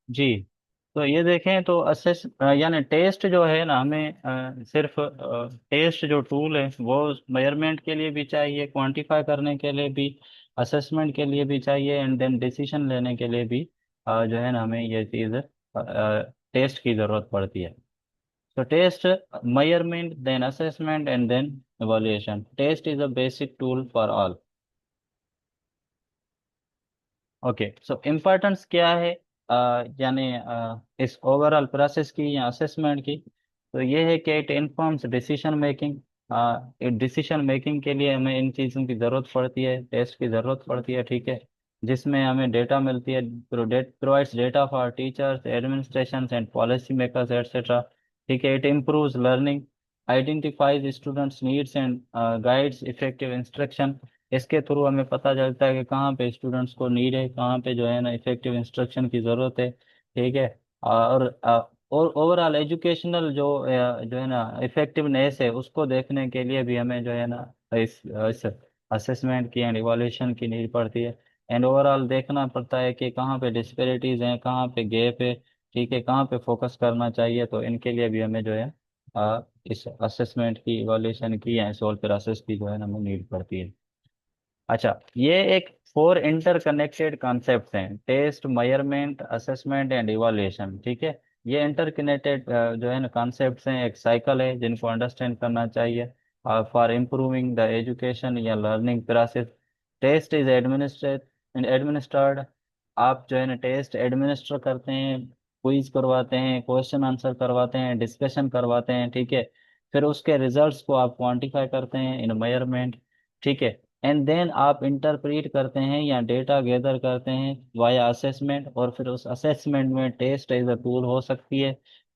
जी। तो ये देखें तो असेस यानी टेस्ट जो है ना, हमें सिर्फ टेस्ट जो टूल है वो मेजरमेंट के लिए भी चाहिए, क्वांटिफाई करने के लिए भी, असेसमेंट के लिए भी चाहिए, एंड देन डिसीजन लेने के लिए भी जो है ना हमें ये चीज़ टेस्ट की ज़रूरत पड़ती है। तो test, measurement, then assessment, and then evaluation. Test is a basic tool for all. Okay, so importance क्या है यानी इस ओवरऑल प्रोसेस की या असेसमेंट की? तो ये है कि it informs decision making. Decision making के लिए हमें इन चीज़ों की ज़रूरत पड़ती है, टेस्ट की ज़रूरत पड़ती है, ठीक है। जिसमें हमें डेटा मिलती है, provides data for teachers, administration and policy makers etcetera. ठीक है, it improves learning, identifies students needs and guides effective instruction. इसके थ्रू हमें पता चलता है कि कहाँ पे स्टूडेंट्स को नीड है, कहाँ पे जो है ना इफेक्टिव इंस्ट्रक्शन की ज़रूरत है, ठीक है। और ओवरऑल एजुकेशनल जो है ना इफेक्टिवनेस है, उसको देखने के लिए भी हमें जो है ना इस असेसमेंट की एंड इवोल्यूशन की नीड पड़ती है। एंड ओवरऑल देखना पड़ता है कि कहाँ पे डिस्पेरिटीज हैं, कहाँ पे गैप है, ठीक है, कहाँ पे फोकस करना चाहिए। तो इनके लिए भी हमें जो है इस असेसमेंट की, इवोल्यूशन की या सोल प्रोसेस की जो है ना हमें नीड पड़ती है। अच्छा, ये एक फोर इंटरकनेक्टेड कॉन्सेप्ट्स हैं: test, measurement, assessment and evaluation, ठीक है। ये इंटरकनेक्टेड जो है ना कॉन्सेप्ट्स हैं, एक साइकिल है जिनको अंडरस्टैंड करना चाहिए फॉर इम्प्रूविंग द एजुकेशन या learning process. Test is administered. आप जो है ना टेस्ट एडमिनिस्टर करते हैं, क्विज करवाते हैं, क्वेश्चन आंसर करवाते हैं, डिस्कशन करवाते हैं, ठीक है। फिर उसके रिजल्ट्स को आप क्वांटिफाई करते हैं इन मेजरमेंट, ठीक है। एंड देन आप इंटरप्रेट करते हैं या डेटा गैदर करते हैं वाया असेसमेंट, और फिर उस असेसमेंट में टेस्ट एज अ टूल हो सकती है,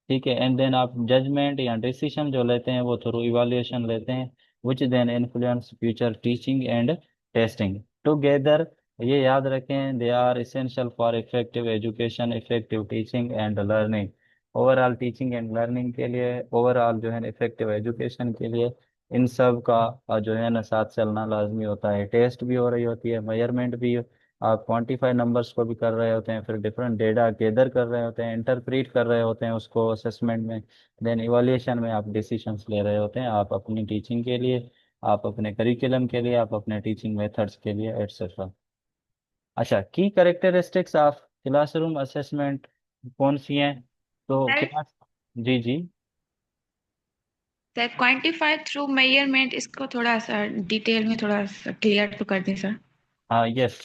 ठीक है। एंड देन आप जजमेंट या डिसीजन जो लेते हैं वो थ्रू इवैल्यूएशन लेते हैं, which then influence future teaching and testing together. ये याद रखें, they are essential for effective education, effective teaching and learning. Overall teaching and learning के लिए, ओवरऑल जो है इफेक्टिव एजुकेशन के लिए इन सब का जो है ना साथ चलना लाजमी होता है। टेस्ट भी हो रही होती है, मेजरमेंट भी, आप क्वांटिफाई नंबर्स को भी कर रहे होते हैं, फिर डिफरेंट डेटा गैदर कर रहे होते हैं, इंटरप्रेट कर रहे होते हैं उसको असेसमेंट में, देन इवैल्यूएशन में आप डिसीजंस ले रहे होते हैं, आप अपनी टीचिंग के लिए, आप अपने करिकुलम के लिए, आप अपने टीचिंग मेथड्स के लिए, एटसेट्रा। अच्छा, की कैरेक्टरिस्टिक्स ऑफ क्लासरूम असेसमेंट कौन सी हैं? तो सर क्लास, जी जी। सर क्वांटिफाई थ्रू मेजरमेंट, इसको थोड़ा सा डिटेल में थोड़ा सा क्लियर तो कर दें सर। हाँ, यस।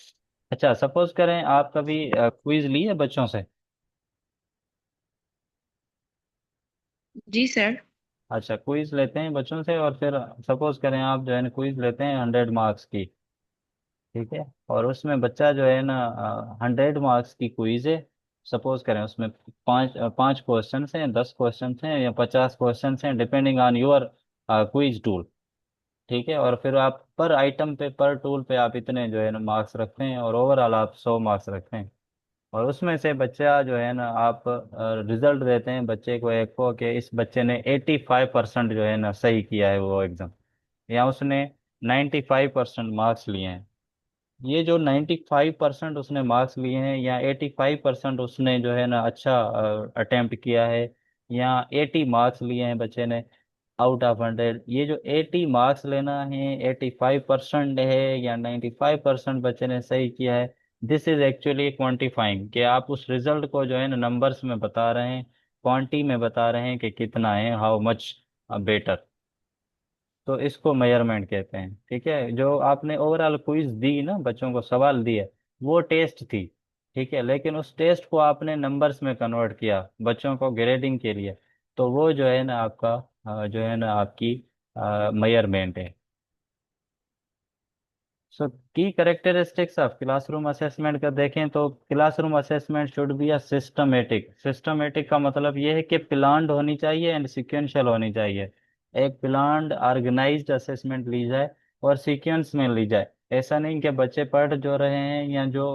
अच्छा, सपोज करें आप कभी क्विज लिए बच्चों से? जी सर। अच्छा, क्विज लेते हैं बच्चों से, और फिर सपोज करें आप जो है ना क्विज लेते हैं 100 मार्क्स की, ठीक है। और उसमें बच्चा जो है ना 100 मार्क्स की क्विज है, सपोज करें उसमें पांच पांच क्वेश्चन हैं, 10 क्वेश्चन हैं, या 50 क्वेश्चन हैं, depending on your quiz tool, ठीक है। और फिर आप पर आइटम पे, पर टूल पे आप इतने जो है ना मार्क्स रखते हैं, और ओवरऑल आप 100 मार्क्स रखते हैं। और उसमें से बच्चा जो है ना आप रिजल्ट देते हैं बच्चे को, एक को, कि इस बच्चे ने 85% जो है ना सही किया है वो एग्जाम, या उसने 95% मार्क्स लिए हैं। ये जो 95% उसने मार्क्स लिए हैं, या 85% उसने जो है ना अच्छा अटेम्प्ट किया है, या 80 मार्क्स लिए हैं बच्चे ने आउट ऑफ 100, ये जो 80 मार्क्स लेना है, 85% है, या 95% बच्चे ने सही किया है, दिस इज एक्चुअली क्वांटिफाइंग, कि आप उस रिजल्ट को जो है ना नंबर्स में बता रहे हैं, क्वांटी में बता रहे हैं कि कितना है, हाउ मच बेटर। तो इसको मेजरमेंट कहते हैं, ठीक है। जो आपने ओवरऑल क्विज दी ना, बच्चों को सवाल दिए, वो टेस्ट थी, ठीक है, लेकिन उस टेस्ट को आपने नंबर्स में कन्वर्ट किया बच्चों को ग्रेडिंग के लिए, तो वो जो है ना आपका जो है ना आपकी मेजरमेंट है। सो की करेक्टरिस्टिक्स ऑफ क्लासरूम असेसमेंट का देखें तो classroom assessment should be a systematic. Systematic का मतलब ये है कि प्लान्ड होनी चाहिए एंड सिक्वेंशियल होनी चाहिए। एक प्लान्ड ऑर्गेनाइज्ड असेसमेंट ली जाए और सीक्वेंस में ली जाए। ऐसा नहीं कि बच्चे पढ़ जो रहे हैं या जो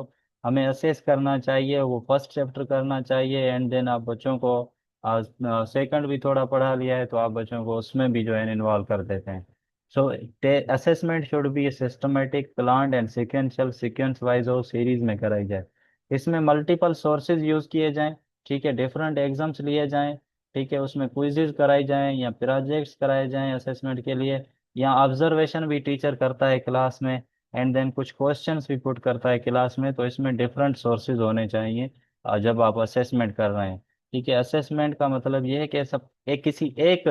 हमें असेस करना चाहिए वो फर्स्ट चैप्टर करना चाहिए, एंड देन आप बच्चों को सेकंड भी थोड़ा पढ़ा लिया है तो आप बच्चों को उसमें भी जो है इन्वॉल्व कर देते हैं। So assessment should be systematic, planned and sequential, sequence wise और सीरीज में कराई जाए। इसमें मल्टीपल सोर्सेज यूज किए जाएं, ठीक है, डिफरेंट एग्जाम्स लिए जाएं, ठीक है, उसमें क्विजेज कराई जाएं या प्रोजेक्ट्स कराए जाएं असेसमेंट के लिए, या ऑब्जर्वेशन भी टीचर करता है क्लास में, एंड देन कुछ क्वेश्चंस भी पुट करता है क्लास में। तो इसमें डिफरेंट सोर्सेज होने चाहिए जब आप असेसमेंट कर रहे हैं। ठीक है, असेसमेंट का मतलब ये है कि सब एक किसी एक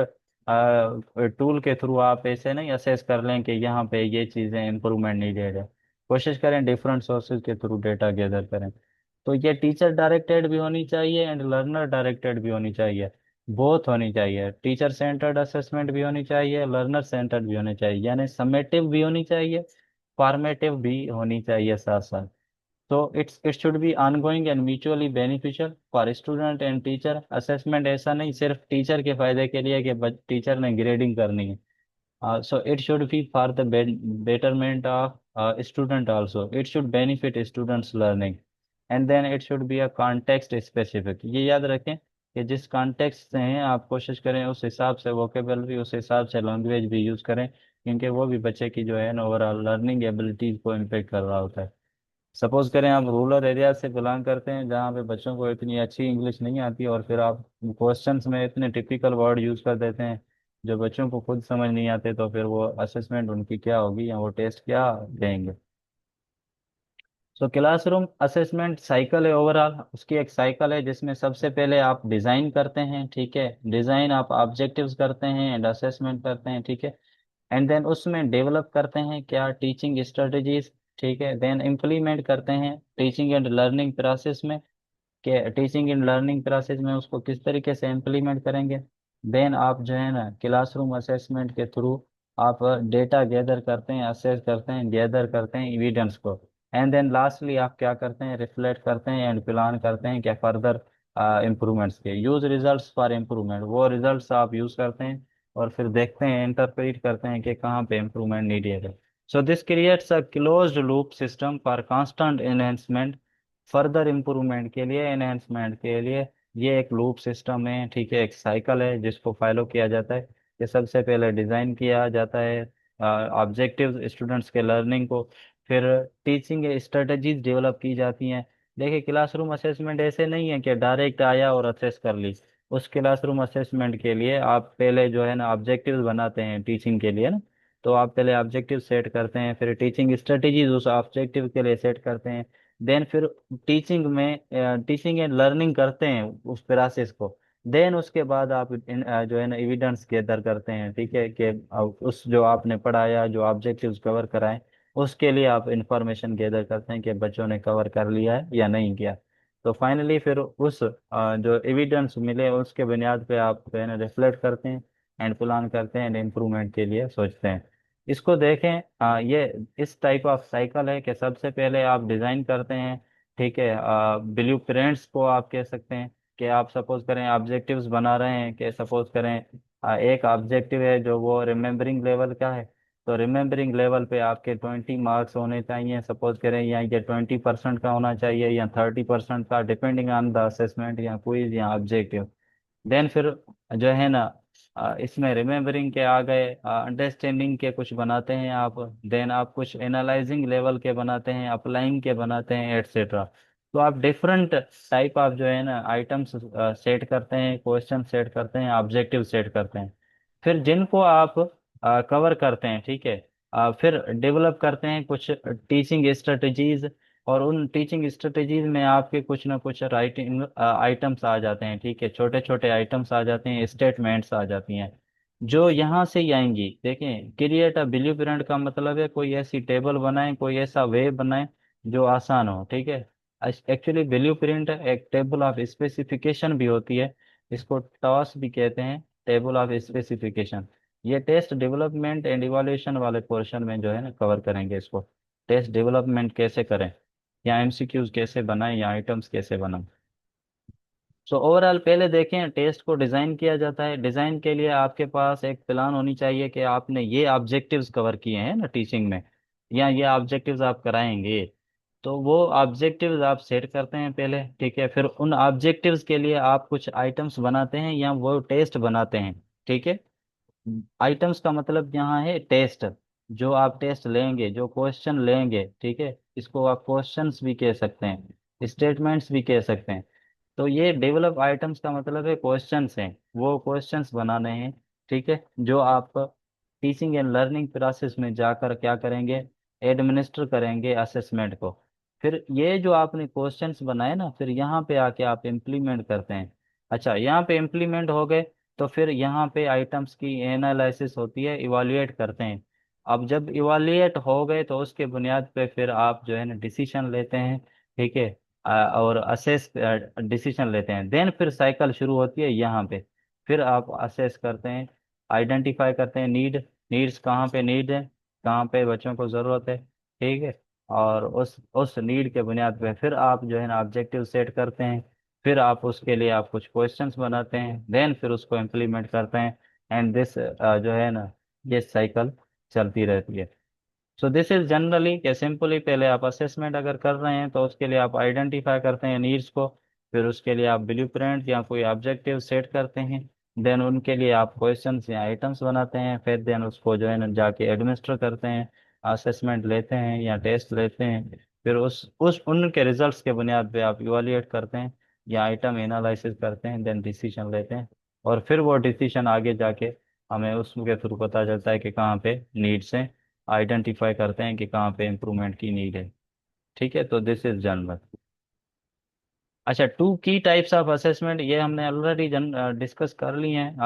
टूल के थ्रू आप ऐसे नहीं असेस कर लें कि यहाँ पे ये चीज़ें इंप्रूवमेंट नीडेड है। कोशिश करें डिफरेंट सोर्सेज के थ्रू डेटा गैदर करें। तो ये टीचर डायरेक्टेड भी होनी चाहिए एंड लर्नर डायरेक्टेड भी होनी चाहिए, बोथ होनी चाहिए। टीचर सेंटर्ड असेसमेंट भी होनी चाहिए, लर्नर सेंटर्ड भी होनी चाहिए, यानी समेटिव भी होनी चाहिए, फॉर्मेटिव भी होनी चाहिए साथ साथ। तो it should be ongoing and mutually beneficial for student and teacher. Assessment ऐसा नहीं सिर्फ टीचर के फायदे के लिए कि टीचर ने ग्रेडिंग करनी है। So it should be for the betterment of student also. It should benefit students learning, and then it should be a context specific. ये याद रखें कि जिस context से हैं आप कोशिश करें उस हिसाब से vocabulary, उस हिसाब से language भी यूज करें, क्योंकि वो भी बच्चे की जो है ना ओवरऑल लर्निंग एबिलिटीज को इम्पेक्ट कर रहा होता है। सपोज करें आप रूरल एरिया से बिलोंग करते हैं जहाँ पे बच्चों को इतनी अच्छी इंग्लिश नहीं आती, और फिर आप क्वेश्चंस में इतने टिपिकल वर्ड यूज कर देते हैं जो बच्चों को खुद समझ नहीं आते, तो फिर वो असेसमेंट उनकी क्या होगी या वो टेस्ट क्या देंगे। सो क्लासरूम असेसमेंट साइकिल है ओवरऑल, उसकी एक साइकिल है जिसमें सबसे पहले आप डिजाइन करते हैं, ठीक है, डिजाइन आप ऑब्जेक्टिव्स करते हैं एंड असेसमेंट करते हैं, ठीक है, एंड देन उसमें डेवलप करते हैं क्या टीचिंग स्ट्रेटजीज, ठीक है, देन इम्प्लीमेंट करते हैं टीचिंग एंड लर्निंग प्रोसेस में, कि टीचिंग एंड लर्निंग प्रोसेस में उसको किस तरीके से इम्प्लीमेंट करेंगे। देन आप जो है ना क्लासरूम असेसमेंट के थ्रू आप डेटा गैदर करते हैं, असेस करते हैं, गैदर करते हैं एविडेंस को, एंड देन लास्टली आप क्या करते हैं, रिफ्लेक्ट करते हैं एंड प्लान करते हैं क्या फर्दर इम्प्रूवमेंट्स के। यूज रिजल्ट्स फॉर इम्प्रूवमेंट, वो रिजल्ट्स आप यूज करते हैं और फिर देखते हैं, इंटरप्रेट करते हैं कि कहाँ पे इम्प्रूवमेंट नीडेड है। So this creates a closed loop system for constant enhancement, further improvement के लिए, एनहेंसमेंट के लिए। ये एक लूप सिस्टम है, ठीक है, एक साइकिल है जिसको फॉलो किया जाता है। कि सबसे पहले डिजाइन किया जाता है ऑब्जेक्टिव स्टूडेंट्स के लर्निंग को, फिर टीचिंग स्ट्रेटजीज डेवलप की जाती हैं। देखिए क्लासरूम असेसमेंट ऐसे नहीं है कि डायरेक्ट आया और असेस कर ली। उस क्लासरूम असेसमेंट के लिए आप पहले जो है ना ऑब्जेक्टिव्स बनाते हैं टीचिंग के लिए ना। तो आप पहले ऑब्जेक्टिव सेट करते हैं, फिर टीचिंग स्ट्रेटजीज उस ऑब्जेक्टिव के लिए सेट करते हैं। देन फिर टीचिंग में टीचिंग एंड लर्निंग करते हैं उस प्रोसेस को। देन उसके बाद आप जो है ना एविडेंस गैदर करते हैं, ठीक है, कि उस जो आपने पढ़ाया, जो ऑब्जेक्टिव्स कवर कराए, उसके लिए आप इंफॉर्मेशन गैदर करते हैं कि बच्चों ने कवर कर लिया है या नहीं किया। तो फाइनली फिर उस जो एविडेंस मिले उसके बुनियाद पे आप जो है ना रिफ्लेक्ट करते हैं एंड प्लान करते हैं एंड इम्प्रूवमेंट के लिए सोचते हैं। इसको देखें, ये इस टाइप ऑफ साइकिल है कि सबसे पहले आप डिजाइन करते हैं, ठीक है, ब्लू प्रिंट्स को आप कह सकते हैं। कि आप सपोज करें ऑब्जेक्टिव्स बना रहे हैं, कि सपोज करें एक ऑब्जेक्टिव है जो वो रिमेम्बरिंग लेवल का है। तो रिमेम्बरिंग लेवल पे आपके 20 मार्क्स होने चाहिए, सपोज करें, या ये 20% का होना चाहिए या 30% का, डिपेंडिंग ऑन द असेसमेंट या क्विज या ऑब्जेक्टिव। देन फिर जो है ना इसमें रिमेम्बरिंग के आ गए, अंडरस्टैंडिंग के कुछ बनाते हैं आप। देन आप कुछ एनालाइजिंग लेवल के बनाते हैं, अप्लाइंग के बनाते हैं, एटसेट्रा। तो आप डिफरेंट टाइप ऑफ जो है ना आइटम्स सेट करते हैं, क्वेश्चन सेट करते हैं, ऑब्जेक्टिव सेट करते हैं। फिर जिनको आप कवर करते हैं, ठीक है, फिर डेवलप करते हैं कुछ टीचिंग स्ट्रेटजीज। और उन टीचिंग स्ट्रेटजीज में आपके कुछ ना कुछ राइटिंग आइटम्स आ जाते हैं, ठीक है, छोटे छोटे आइटम्स आ जाते हैं, स्टेटमेंट्स आ जाती हैं जो यहाँ से ही आएंगी। देखें, क्रिएट अ ब्लूप्रिंट का मतलब है कोई ऐसी टेबल बनाएं, कोई ऐसा वे बनाएं जो आसान हो, ठीक है। एक्चुअली ब्लूप्रिंट एक टेबल ऑफ स्पेसिफिकेशन भी होती है, इसको टॉस भी कहते हैं, टेबल ऑफ स्पेसिफिकेशन। ये टेस्ट डेवलपमेंट एंड इवोल्यूशन वाले पोर्शन में जो है ना कवर करेंगे इसको। टेस्ट डेवलपमेंट कैसे करें, या एमसीक्यूज कैसे बनाएं, या आइटम्स कैसे बनाएं। सो ओवरऑल पहले देखें टेस्ट को डिजाइन किया जाता है। डिजाइन के लिए आपके पास एक प्लान होनी चाहिए कि आपने ये ऑब्जेक्टिव्स कवर किए हैं ना टीचिंग में, या ये ऑब्जेक्टिव्स आप कराएंगे। तो वो ऑब्जेक्टिव्स आप सेट करते हैं पहले, ठीक है, फिर उन ऑब्जेक्टिव्स के लिए आप कुछ आइटम्स बनाते हैं या वो टेस्ट बनाते हैं, ठीक है। आइटम्स का मतलब यहाँ है टेस्ट, जो आप टेस्ट लेंगे, जो क्वेश्चन लेंगे, ठीक है, इसको आप क्वेश्चंस भी कह सकते हैं। स्टेटमेंट्स भी कह सकते हैं। तो ये डेवलप आइटम्स का मतलब है क्वेश्चंस हैं, वो क्वेश्चंस बनाने हैं। ठीक है, जो आप टीचिंग एंड लर्निंग प्रोसेस में जाकर क्या करेंगे, एडमिनिस्टर करेंगे असेसमेंट को। फिर ये जो आपने क्वेश्चंस बनाए ना, फिर यहाँ पे आके आप इम्प्लीमेंट करते हैं। अच्छा, यहाँ पे इम्प्लीमेंट हो गए, तो फिर यहाँ पे आइटम्स की एनालिसिस होती है, इवालुएट करते हैं। अब जब इवालुएट हो गए तो उसके बुनियाद पे फिर आप जो है ना डिसीजन लेते हैं। ठीक है, और असेस डिसीजन लेते हैं। देन फिर साइकिल शुरू होती है यहाँ पे। फिर आप असेस करते हैं, आइडेंटिफाई करते हैं नीड्स कहाँ पे नीड है, कहाँ पे बच्चों को ज़रूरत है। ठीक है, और उस नीड के बुनियाद पे फिर आप जो है ना ऑब्जेक्टिव सेट करते हैं। फिर आप उसके लिए आप कुछ क्वेश्चंस बनाते हैं, देन फिर उसको इम्प्लीमेंट करते हैं। एंड दिस जो है ना, ये साइकिल चलती रहती है। सो दिस इज जनरली कि सिंपली पहले आप असेसमेंट अगर कर रहे हैं तो उसके लिए आप आइडेंटिफाई करते हैं नीड्स को। फिर उसके लिए आप ब्लूप्रिंट या कोई ऑब्जेक्टिव सेट करते हैं। देन उनके लिए आप क्वेश्चंस या आइटम्स बनाते हैं। फिर देन उसको जो है ना जाके एडमिनिस्टर करते हैं, असेसमेंट लेते हैं या टेस्ट लेते हैं। फिर उस उनके रिजल्ट्स के बुनियाद पे आप इवालुएट करते हैं या आइटम एनालिसिस करते हैं, देन डिसीजन लेते हैं। और फिर वो डिसीजन आगे जाके हमें उसके थ्रू पता चलता है कि कहाँ पे नीड्स हैं, आइडेंटिफाई करते हैं कि कहाँ पे इम्प्रूवमेंट की नीड है। ठीक है, तो दिस इज जनरल। अच्छा, टू की टाइप्स ऑफ असेसमेंट ये हमने ऑलरेडी डिस्कस कर ली हैं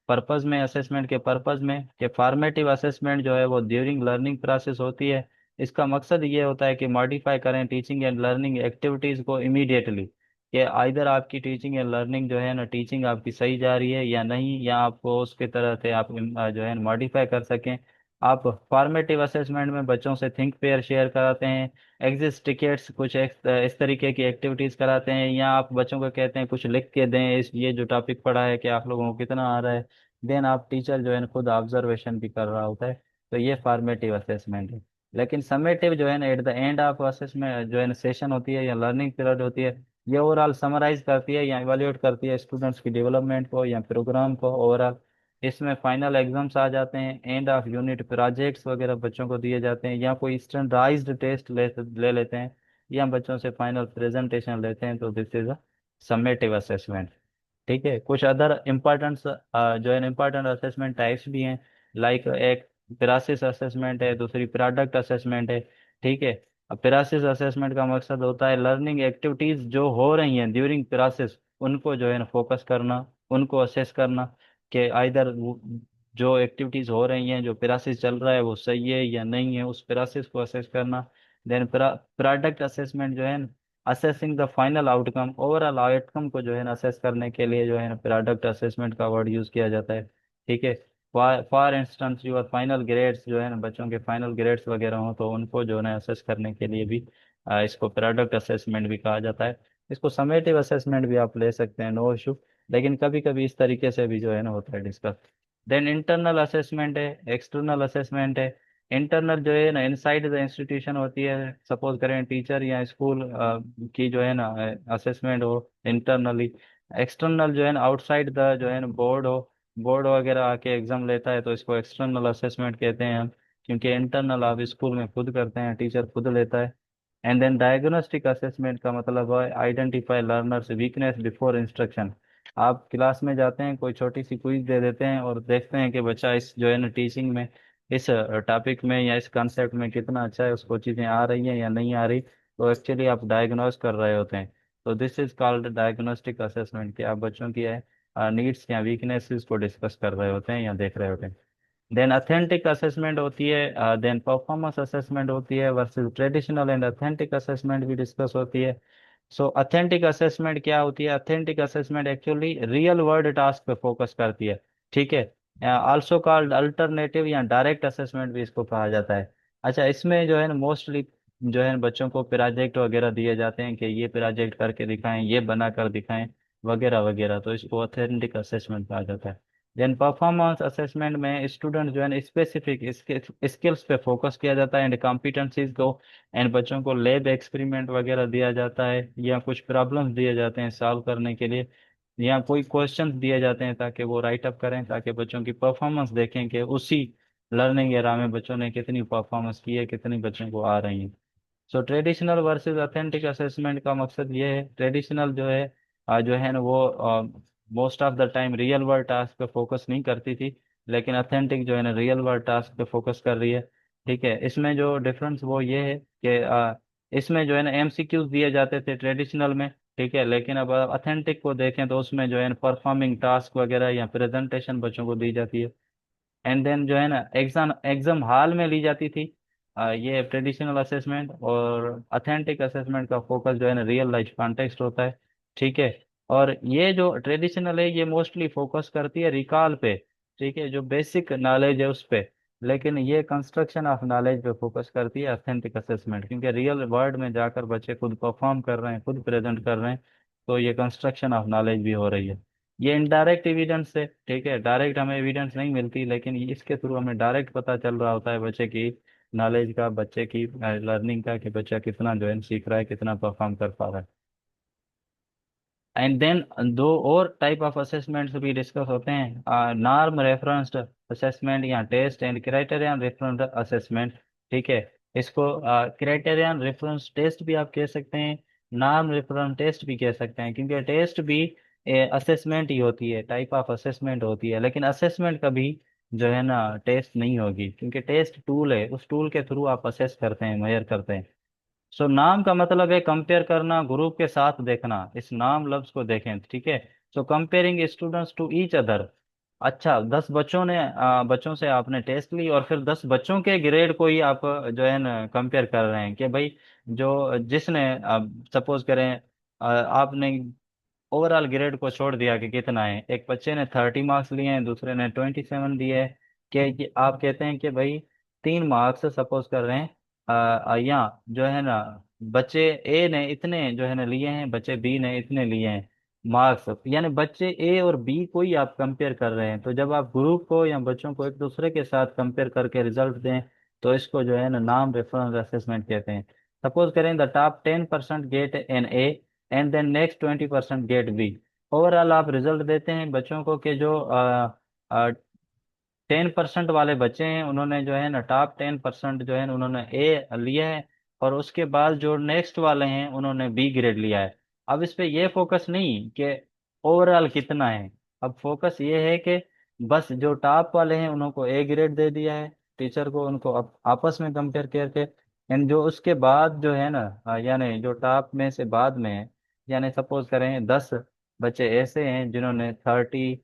पर्पस में, असेसमेंट के पर्पस में। कि फॉर्मेटिव असेसमेंट जो है वो ड्यूरिंग लर्निंग प्रोसेस होती है। इसका मकसद ये होता है कि मॉडिफाई करें टीचिंग एंड लर्निंग एक्टिविटीज़ को इमीडिएटली। कि आइदर आपकी टीचिंग एंड लर्निंग जो है ना, टीचिंग आपकी सही जा रही है या नहीं, या आपको उसके तरह से आप जो है मॉडिफाई कर सकें। आप फॉर्मेटिव असेसमेंट में बच्चों से थिंक पेयर शेयर कराते हैं, एग्जिट टिकेट्स कुछ इस तरीके की एक्टिविटीज कराते हैं, या आप बच्चों को कहते हैं कुछ लिख के दें, इस ये जो टॉपिक पढ़ा है कि आप लोगों को कितना आ रहा है। देन आप टीचर जो है ना खुद ऑब्जर्वेशन भी कर रहा होता है। तो ये फॉर्मेटिव असेसमेंट है। लेकिन समेटिव जो है ना, at the end of assessment जो है ना सेशन होती है या लर्निंग पीरियड होती है, ये ओवरऑल समराइज करती है या इवेल्युएट करती है स्टूडेंट्स की डेवलपमेंट को या प्रोग्राम को ओवरऑल। इसमें फाइनल एग्जाम्स आ जाते हैं, एंड ऑफ यूनिट प्रोजेक्ट्स वगैरह बच्चों को दिए जाते हैं, या कोई स्टैंडर्डाइज्ड टेस्ट ले लेते हैं, या बच्चों से फाइनल प्रेजेंटेशन लेते हैं। तो this is a summative assessment. ठीक है, कुछ अदर इम्पोर्टेंट जो है इम्पोर्टेंट असेसमेंट टाइप्स भी हैं। लाइक एक पेरासिस असेसमेंट है, दूसरी प्रोडक्ट असेसमेंट है। ठीक है, अब पेरासिस असेसमेंट का मकसद होता है लर्निंग एक्टिविटीज जो हो रही हैं ड्यूरिंग पेरासिस, उनको जो है ना फोकस करना, उनको असेस करना। कि आइदर जो एक्टिविटीज हो रही हैं, जो पेरासिस चल रहा है वो सही है या नहीं है, उस पेरासिस को असेस करना। देन प्रोडक्ट असेसमेंट जो है ना, assessing the final outcome, overall outcome को जो है ना असेस करने के लिए जो है ना प्रोडक्ट असेसमेंट का वर्ड यूज किया जाता है। ठीक है, for instance your final grades जो है ना, बच्चों के फाइनल ग्रेड्स वगैरह हो तो उनको जो है ना असेस करने के लिए भी इसको प्रोडक्ट असेसमेंट भी कहा जाता है। इसको समेटिव असेसमेंट भी आप ले सकते हैं, नो इशू। लेकिन कभी कभी इस तरीके से भी जो है ना होता है डिस्कस। देन इंटरनल असेसमेंट है, एक्सटर्नल असेसमेंट है। इंटरनल जो है ना इनसाइड द इंस्टीट्यूशन होती है, सपोज करें टीचर या स्कूल की जो है ना असेसमेंट हो इंटरनली। एक्सटर्नल जो है ना आउटसाइड द जो है ना बोर्ड हो, बोर्ड वगैरह आके एग्जाम लेता है तो इसको एक्सटर्नल असेसमेंट कहते हैं हम। क्योंकि इंटरनल आप स्कूल में खुद करते हैं, टीचर खुद लेता है। एंड देन डायग्नोस्टिक असेसमेंट का मतलब है identify learners weakness before instruction. आप क्लास में जाते हैं, कोई छोटी सी क्विज दे देते हैं और देखते हैं कि बच्चा इस जो है ना टीचिंग में, इस टॉपिक में या इस कंसेप्ट में कितना अच्छा है, उसको चीज़ें आ रही हैं या नहीं आ रही। तो एक्चुअली आप डायग्नोस कर रहे होते हैं। तो this is called diagnostic assessment, कि आप बच्चों की नीड्स या वीकनेसेस को डिस्कस कर रहे होते हैं या देख रहे होते हैं। देन अथेंटिक असेसमेंट होती है, देन परफॉर्मेंस असेसमेंट होती है, versus traditional and authentic assessment भी डिस्कस होती है। सो अथेंटिक असेसमेंट क्या होती है? Authentic assessment actually real world task पे फोकस करती है। ठीक है, आल्सो कॉल्ड अल्टरनेटिव या डायरेक्ट असेसमेंट भी इसको कहा जाता है। अच्छा, इसमें जो है ना मोस्टली जो है बच्चों को प्रोजेक्ट वगैरह दिए जाते हैं कि ये प्रोजेक्ट करके दिखाएं, ये बना कर दिखाएं, वगैरह वगैरह। तो इसको अथेंटिक असेसमेंट कहा जाता है। देन परफॉर्मेंस असेसमेंट में स्टूडेंट जो है स्पेसिफिक स्किल्स पे फोकस किया जाता है एंड कॉम्पिटेंसीज को। एंड बच्चों को लैब एक्सपेरिमेंट वगैरह दिया जाता है, या कुछ प्रॉब्लम्स दिए जाते हैं सॉल्व करने के लिए, या कोई क्वेश्चंस दिए जाते हैं ताकि वो राइट अप करें, ताकि बच्चों की परफॉर्मेंस देखें कि उसी लर्निंग एरा में बच्चों ने कितनी परफॉर्मेंस की है, कितनी बच्चों को आ रही है। सो ट्रेडिशनल वर्सेस ऑथेंटिक असेसमेंट का मकसद ये है, ट्रेडिशनल जो है जो है ना वो most of the time real world task पे फोकस नहीं करती थी, लेकिन ऑथेंटिक जो है ना रियल वर्ल्ड टास्क पे फोकस कर रही है। ठीक है, इसमें जो डिफरेंस वो ये है कि इसमें जो है ना एमसीक्यूज दिए जाते थे ट्रेडिशनल में। ठीक है, लेकिन अब ऑथेंटिक को देखें तो उसमें जो है ना परफॉर्मिंग टास्क वगैरह या प्रेजेंटेशन बच्चों को दी जाती है। एंड देन जो है ना एग्जाम एग्जाम हॉल में ली जाती थी ये ट्रेडिशनल असेसमेंट। और अथेंटिक असेसमेंट का फोकस जो है ना रियल लाइफ कॉन्टेक्स्ट होता है। ठीक है, और ये जो ट्रेडिशनल है ये मोस्टली फोकस करती है रिकॉल पे। ठीक है, जो बेसिक नॉलेज है उस पे। लेकिन ये कंस्ट्रक्शन ऑफ नॉलेज पे फोकस करती है अथेंटिक असेसमेंट, क्योंकि रियल वर्ल्ड में जाकर बच्चे खुद परफॉर्म कर रहे हैं, खुद प्रेजेंट कर रहे हैं। तो ये कंस्ट्रक्शन ऑफ नॉलेज भी हो रही है। ये इनडायरेक्ट एविडेंस है। ठीक है, डायरेक्ट हमें एविडेंस नहीं मिलती, लेकिन इसके थ्रू हमें डायरेक्ट पता चल रहा होता है बच्चे की नॉलेज का, बच्चे की लर्निंग का, कि बच्चा कितना जो है सीख रहा है, कितना परफॉर्म कर पा रहा है। एंड देन दो और टाइप ऑफ असेसमेंट्स भी डिस्कस होते हैं, नॉर्म रेफरेंस्ड असेसमेंट या test, and criterion reference assessment. ठीक है, इसको क्राइटेरियन रेफरेंस टेस्ट भी आप कह सकते हैं, नॉर्म रेफरेंस टेस्ट भी कह सकते हैं, क्योंकि टेस्ट भी असेसमेंट ही होती है, टाइप ऑफ असेसमेंट होती है। लेकिन असेसमेंट कभी जो है ना टेस्ट नहीं होगी, क्योंकि टेस्ट टूल है, उस टूल के थ्रू आप असेस करते हैं, मेजर करते हैं। सो नाम का मतलब है कंपेयर करना, ग्रुप के साथ देखना, इस नाम लफ्ज को देखें। ठीक है, so comparing students to each other. अच्छा, 10 बच्चों ने बच्चों से आपने टेस्ट ली और फिर 10 बच्चों के ग्रेड को ही आप जो है ना कंपेयर कर रहे हैं कि भाई जो जिसने सपोज करें आपने ओवरऑल ग्रेड को छोड़ दिया कि कितना है, एक बच्चे ने 30 मार्क्स लिए हैं, दूसरे ने 27 दिए हैं। कि आप कहते हैं कि भाई 3 मार्क्स सपोज कर रहे हैं या जो है ना बच्चे ए ने इतने जो है ना लिए हैं, बच्चे बी ने इतने लिए हैं मार्क्स, यानी बच्चे ए और बी को ही आप कंपेयर कर रहे हैं। तो जब आप ग्रुप को या बच्चों को एक दूसरे के साथ कंपेयर करके रिजल्ट दें, तो इसको जो है ना नाम रेफरेंस असेसमेंट कहते हैं। सपोज करें the top 10% get an A and then next 20% get B. Overall आप रिजल्ट देते हैं बच्चों को कि जो 10% वाले बच्चे हैं उन्होंने जो है ना टॉप 10% जो है ना उन्होंने ए लिया है, और उसके बाद जो नेक्स्ट वाले हैं उन्होंने बी ग्रेड लिया है। अब इस पे ये फोकस नहीं कि ओवरऑल कितना है, अब फोकस ये है कि बस जो टॉप वाले हैं उनको ए ग्रेड दे दिया है टीचर को, उनको आपस में कंपेयर करके। एंड जो उसके बाद जो है ना यानी जो टॉप में से बाद में है, यानी सपोज करें 10 बच्चे ऐसे हैं जिन्होंने 30,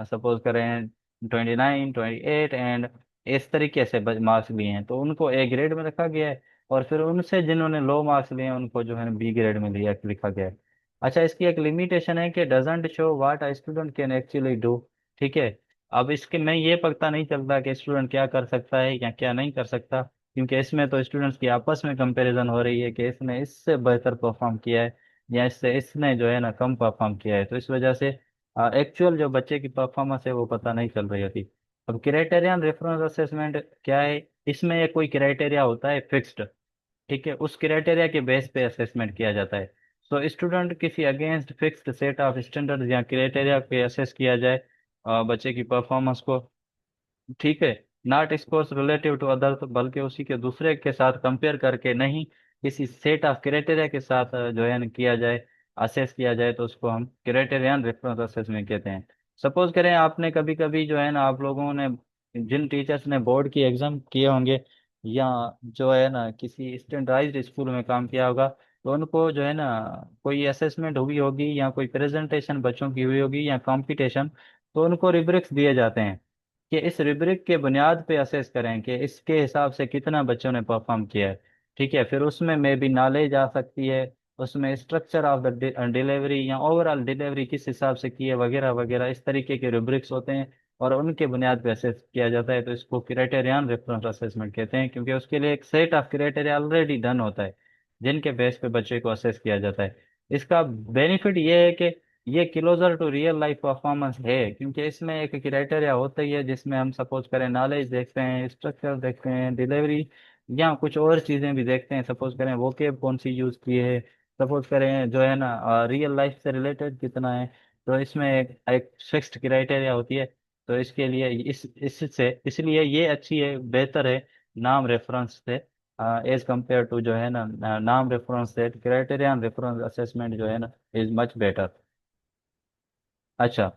सपोज करें 29, 28 एंड इस तरीके से मार्क्स लिए हैं, तो उनको ए ग्रेड में रखा गया है। और फिर उनसे जिन्होंने लो मार्क्स लिए हैं उनको जो है बी ग्रेड में लिया लिखा गया है। अच्छा, इसकी एक लिमिटेशन है कि doesn't show what a student can actually do. ठीक है, अब इसके में ये पता नहीं चलता कि स्टूडेंट क्या कर सकता है या क्या नहीं कर सकता, क्योंकि इसमें तो स्टूडेंट्स की आपस में कंपैरिजन हो रही है कि इसने इससे बेहतर परफॉर्म किया है या इससे इसने जो है ना कम परफॉर्म किया है। तो इस वजह से एक्चुअल जो बच्चे की परफॉर्मेंस है वो पता नहीं चल रही होती। अब क्राइटेरियन रेफरेंस असेसमेंट क्या है, इसमें एक कोई क्राइटेरिया होता है फिक्स्ड। ठीक है, उस क्राइटेरिया के बेस पे असेसमेंट किया जाता है। सो स्टूडेंट किसी against fixed set of standards या क्राइटेरिया पे असेस किया जाए बच्चे की परफॉर्मेंस को। ठीक है, not scores relative to other, बल्कि उसी के दूसरे के साथ कंपेयर करके नहीं, किसी सेट ऑफ क्राइटेरिया के साथ जो है न किया जाए, असेस किया जाए, तो उसको हम क्राइटेरियन रेफरेंस असेसमेंट कहते हैं। सपोज करें आपने कभी कभी जो है ना आप लोगों ने जिन टीचर्स ने बोर्ड की एग्जाम किए होंगे या जो है ना किसी स्टैंडर्डाइज्ड स्कूल में काम किया होगा, तो उनको जो है ना कोई असेसमेंट हुई होगी या कोई प्रेजेंटेशन बच्चों की हुई होगी या कंपटीशन, तो उनको रिब्रिक्स दिए जाते हैं कि इस रिब्रिक के बुनियाद पे असेस करें कि इसके हिसाब से कितना बच्चों ने परफॉर्म किया है। ठीक है, फिर उसमें मे भी नॉलेज आ सकती है, उसमें स्ट्रक्चर ऑफ द डिलीवरी या ओवरऑल डिलीवरी किस हिसाब से की है वगैरह वगैरह, इस तरीके के रुब्रिक्स होते हैं और उनके बुनियाद पे असेस किया जाता है। तो इसको क्राइटेरियन रेफरेंस असेसमेंट कहते हैं, क्योंकि उसके लिए एक set of criteria already done होता है जिनके बेस पे बच्चे को असेस किया जाता है। इसका बेनिफिट ये है कि ये closer to real life performance है, क्योंकि इसमें एक क्राइटेरिया होता ही है जिसमें हम सपोज करें नॉलेज देखते हैं, स्ट्रक्चर देखते हैं, डिलीवरी या कुछ और चीज़ें भी देखते हैं। सपोज करें वोकेब कौन सी यूज़ की है, सपोज करें जो है ना रियल लाइफ से रिलेटेड कितना है। तो इसमें एक फिक्स्ड क्राइटेरिया होती है। तो इसके लिए इससे इसलिए ये अच्छी है, बेहतर है नाम रेफरेंस से। एज कंपेयर टू जो है ना नाम reference set criterion reference assessment जो है ना इज मच बेटर। अच्छा,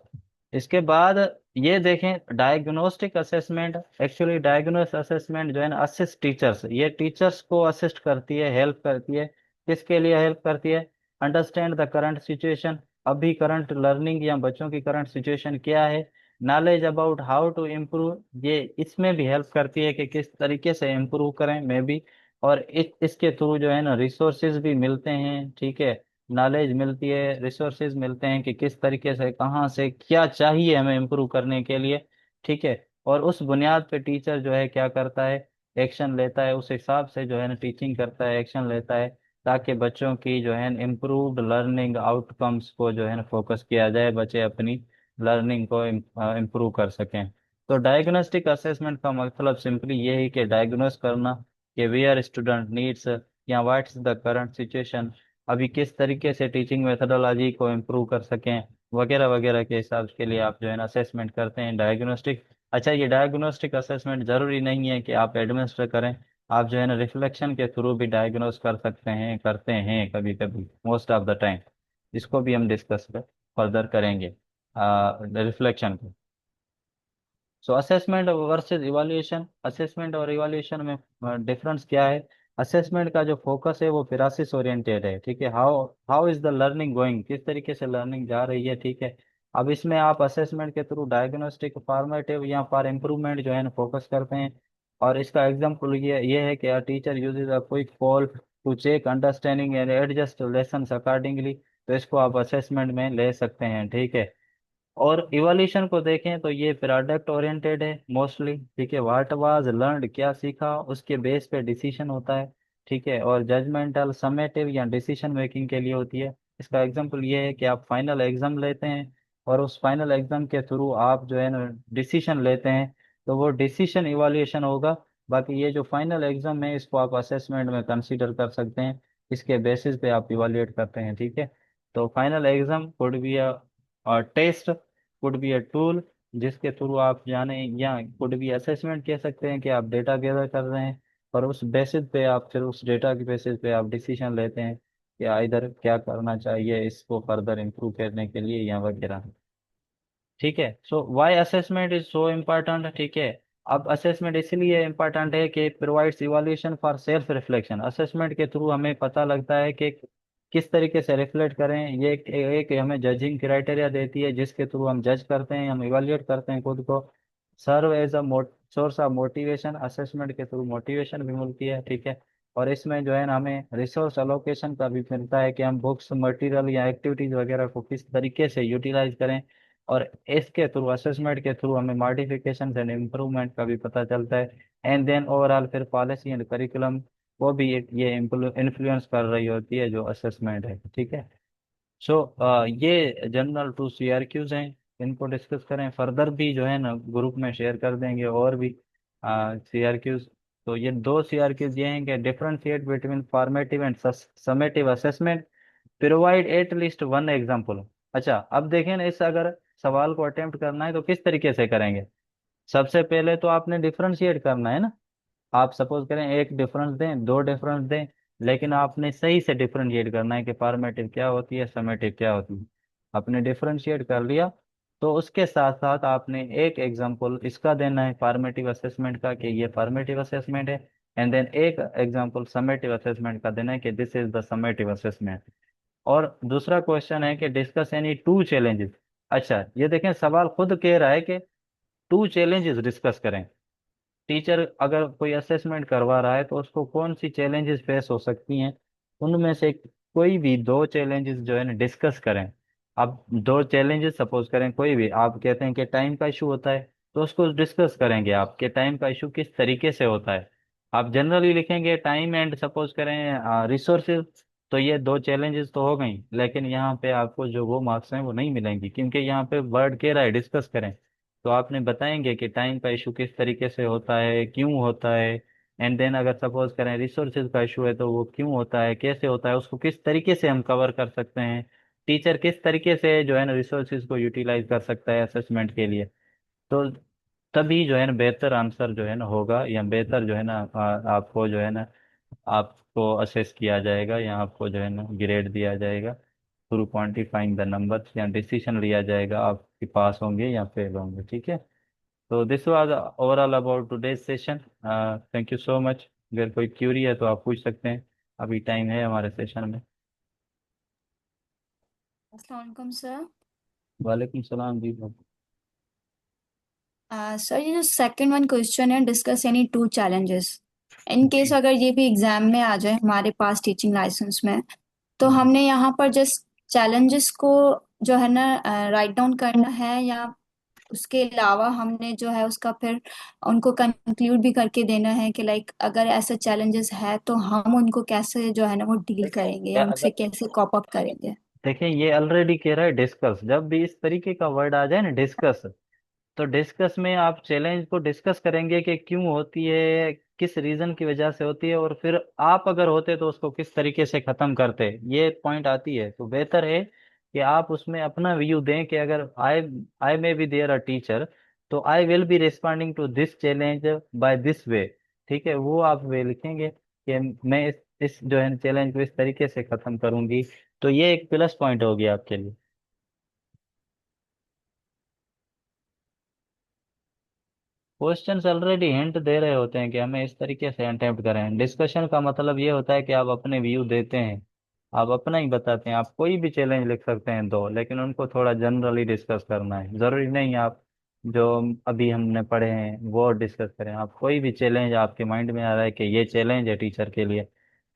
इसके बाद ये देखें diagnostic assessment. Actually diagnose assessment जो है ना असिस्ट टीचर्स, ये टीचर्स को असिस्ट करती है, हेल्प करती है। किसके लिए हेल्प करती है? अंडरस्टैंड द करंट सिचुएशन, अभी करंट लर्निंग या बच्चों की करंट सिचुएशन क्या है। Knowledge about how to improve, ये इसमें भी हेल्प करती है कि किस तरीके से इम्प्रूव करें मे बी। और इसके थ्रू जो है ना रिसोर्सेज भी मिलते हैं, ठीक है। नॉलेज मिलती है, रिसोर्सेज मिलते हैं कि किस तरीके से कहाँ से क्या चाहिए हमें इम्प्रूव करने के लिए, ठीक है। और उस बुनियाद पे टीचर जो है क्या करता है, एक्शन लेता है, उस हिसाब से जो है ना टीचिंग करता है, एक्शन लेता है, ताकि बच्चों की जो है इम्प्रूव्ड लर्निंग आउटकम्स को जो है ना फोकस किया जाए, बच्चे अपनी लर्निंग को इम्प्रूव कर सकें। तो डायग्नोस्टिक असेसमेंट का मतलब सिंपली ये है कि डायग्नोस करना कि वेयर स्टूडेंट नीड्स, या what is the current situation, अभी किस तरीके से टीचिंग मेथोडोलॉजी को इम्प्रूव कर सकें, वगैरह वगैरह के हिसाब के लिए आप जो है ना असेसमेंट करते हैं डायग्नोस्टिक। अच्छा, ये डायग्नोस्टिक असेसमेंट जरूरी नहीं है कि आप एडमिनिस्टर करें, आप जो है ना रिफ्लेक्शन के थ्रू भी डायग्नोस कर सकते हैं, करते हैं कभी कभी, मोस्ट ऑफ द टाइम। इसको भी हम डिस्कस फर्दर करेंगे रिफ्लेक्शन को। सो असेसमेंट वर्सेस इवैल्यूएशन, असेसमेंट और इवैल्यूएशन में डिफरेंस क्या है? असेसमेंट का जो फोकस है वो प्रोसेस ओरिएंटेड है, ठीक है। How how is the learning going, किस तरीके से लर्निंग जा रही है, ठीक है। अब इसमें आप असेसमेंट के थ्रू डायग्नोस्टिक फॉर्मेटिव या फॉर इम्प्रूवमेंट जो है ना फोकस करते हैं। और इसका एग्जांपल ये है कि teacher uses a quick poll to check understanding and adjust lesson accordingly, तो इसको आप असेसमेंट में ले सकते हैं, ठीक है। और इवोल्यूशन को देखें तो ये प्रोडक्ट ओरिएंटेड है मोस्टली, ठीक है। व्हाट वाज लर्नड, क्या सीखा, उसके बेस पे डिसीजन होता है, ठीक है। और जजमेंटल समेटिव या डिसीजन मेकिंग के लिए होती है। इसका एग्जांपल ये है कि आप फाइनल एग्जाम लेते हैं, और उस फाइनल एग्जाम के थ्रू आप जो है ना डिसीजन लेते हैं, तो वो डिसीजन इवोल्यूशन होगा। बाकी ये जो फाइनल एग्जाम है इसको आप असेसमेंट में कंसीडर कर सकते हैं, इसके बेसिस पे आप इवोल्यूएट करते हैं, ठीक है। तो final exam could be a test, could be a tool जिसके थ्रू आप जाने, या कुड बी असेसमेंट कह सकते हैं कि आप डेटा गैदर कर रहे हैं, और उस बेसिस पे आप फिर उस डेटा के बेसिस पे आप डिसीजन लेते हैं कि इधर क्या करना चाहिए इसको फर्दर इम्प्रूव करने के लिए या वगैरह, ठीक है। So why assessment is so important, ठीक है। अब असेसमेंट इसलिए इम्पोर्टेंट है कि provides evolution for self reflection, assessment के थ्रू हमें पता लगता है कि किस तरीके से रिफ्लेक्ट करें। ये एक हमें जजिंग क्राइटेरिया देती है जिसके थ्रू हम जज करते हैं, हम इवोल्यूट करते हैं खुद को। Serve as a source of motivation, assessment के थ्रू मोटिवेशन भी मिलती है, ठीक है। और इसमें जो है ना हमें रिसोर्स अलोकेशन का भी मिलता है कि हम बुक्स मटेरियल या एक्टिविटीज वगैरह को किस तरीके से यूटिलाइज करें। और इसके थ्रू असेसमेंट के थ्रू हमें मॉडिफिकेशन एंड इम्प्रूवमेंट का भी पता चलता है। एंड देन ओवरऑल फिर पॉलिसी एंड करिकुलम वो भी ये इन्फ्लुएंस कर रही होती है जो असेसमेंट है, ठीक है। सो ये जनरल टू सीआरक्यूज हैं, इनको डिस्कस करें फर्दर भी जो है ना ग्रुप में शेयर कर देंगे और भी सीआरक्यूज। तो ये दो सीआरक्यूज ये हैं कि differentiate between formative and summative assessment, provide at least one example. अच्छा, अब देखें ना, इस अगर सवाल को अटेम्प्ट करना है तो किस तरीके से करेंगे? सबसे पहले तो आपने डिफरेंशिएट करना है ना। आप सपोज करें एक डिफरेंस दें, दो डिफरेंस दें, लेकिन आपने सही से डिफरेंशिएट करना है कि फॉर्मेटिव क्या होती है, समेटिव क्या होती है। आपने डिफरेंशिएट कर लिया, तो उसके साथ साथ आपने एक एग्जांपल इसका देना है फॉर्मेटिव असेसमेंट का कि ये फॉर्मेटिव असेसमेंट है। एंड देन एक एग्जांपल समेटिव असेसमेंट का देना है कि this is the summative assessment. और दूसरा क्वेश्चन है कि डिस्कस एनी टू चैलेंजेस। अच्छा, ये देखें सवाल खुद कह रहा है कि टू चैलेंजेस डिस्कस करें। टीचर अगर कोई असेसमेंट करवा रहा है तो उसको कौन सी चैलेंजेस फेस हो सकती हैं, उनमें से कोई भी दो चैलेंजेस जो है ना डिस्कस करें। अब दो चैलेंजेस सपोज करें, कोई भी आप कहते हैं कि टाइम का इशू होता है, तो उसको डिस्कस करेंगे आप कि टाइम का इशू किस तरीके से होता है। आप जनरली लिखेंगे टाइम एंड सपोज करें रिसोर्सेज, तो ये दो चैलेंजेस तो हो गई, लेकिन यहाँ पे आपको जो वो मार्क्स हैं वो नहीं मिलेंगी, क्योंकि यहाँ पे वर्ड कह रहा है डिस्कस करें। तो आपने बताएंगे कि टाइम का इशू किस तरीके से होता है, क्यों होता है। एंड देन अगर सपोज करें रिसोर्सेज का इशू है तो वो क्यों होता है, कैसे होता है, उसको किस तरीके से हम कवर कर सकते हैं, टीचर किस तरीके से जो है ना रिसोर्सेज को यूटिलाइज कर सकता है असेसमेंट के लिए। तो तभी जो है ना बेहतर आंसर जो है ना होगा, या बेहतर जो है ना आपको जो है ना आपको असेस किया जाएगा या आपको जो है ना ग्रेड दिया जाएगा थ्रू क्वांटिफाइंग द नंबर्स, या डिसीजन लिया जाएगा आप कि पास होंगे या फेल होंगे। ठीक है। तो this was overall about today's session. Thank you so much. अगर कोई क्यूरी है तो आप पूछ सकते हैं, अभी टाइम है हमारे सेशन में। अस्सलाम वालेकुम सर। वालेकुम सलाम जी। सर ये जो सेकंड वन क्वेश्चन है, discuss any two challenges. In case जी। अगर ये भी एग्जाम में आ जाए हमारे पास टीचिंग लाइसेंस में, तो हम्म। हमने यहाँ पर जस्ट चैलेंजेस को जो है ना राइट डाउन करना है, या उसके अलावा हमने जो है उसका फिर उनको कंक्लूड भी करके देना है कि लाइक अगर ऐसे चैलेंजेस है तो हम उनको कैसे जो है ना वो डील करेंगे क्या या उनसे अगर कैसे कॉप अप करेंगे। देखें, ये ऑलरेडी कह रहा है डिस्कस। जब भी इस तरीके का वर्ड आ जाए ना डिस्कस, तो डिस्कस में आप चैलेंज को डिस्कस करेंगे कि क्यों होती है, किस रीजन की वजह से होती है, और फिर आप अगर होते तो उसको किस तरीके से खत्म करते, ये पॉइंट आती है। तो बेहतर है कि आप उसमें अपना व्यू दें कि अगर I I may be there a teacher, तो I will be responding to this challenge by this way. ठीक है, वो आप वे लिखेंगे कि मैं इस जो है चैलेंज को इस तरीके से खत्म करूंगी। तो ये एक प्लस पॉइंट हो गया आपके लिए। क्वेश्चंस ऑलरेडी हिंट दे रहे होते हैं कि हमें इस तरीके से अटेम्प्ट करें। डिस्कशन का मतलब ये होता है कि आप अपने व्यू देते हैं, आप अपना ही बताते हैं। आप कोई भी चैलेंज लिख सकते हैं दो, लेकिन उनको थोड़ा जनरली डिस्कस करना है। जरूरी नहीं आप जो अभी हमने पढ़े हैं वो डिस्कस करें। आप कोई भी चैलेंज आपके माइंड में आ रहा है कि ये चैलेंज है टीचर के लिए,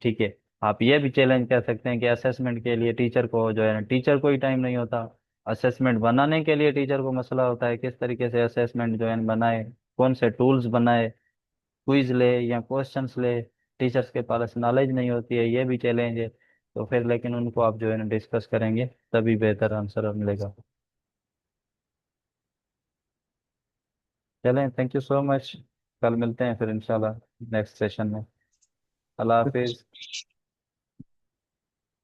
ठीक है, आप ये भी चैलेंज कह सकते हैं कि असेसमेंट के लिए टीचर को जो है ना, टीचर को ही टाइम नहीं होता। असेसमेंट बनाने के लिए टीचर को मसला होता है, किस तरीके से असेसमेंट जो है बनाए, कौन से टूल्स बनाए, क्विज ले या क्वेश्चंस ले। टीचर्स के पास नॉलेज नहीं होती है, ये भी चैलेंज है। तो फिर लेकिन उनको आप जो है ना डिस्कस करेंगे तभी बेहतर आंसर मिलेगा। चलें, थैंक यू सो मच। कल मिलते हैं फिर इंशाल्लाह नेक्स्ट सेशन में। अल्लाह हाफिज।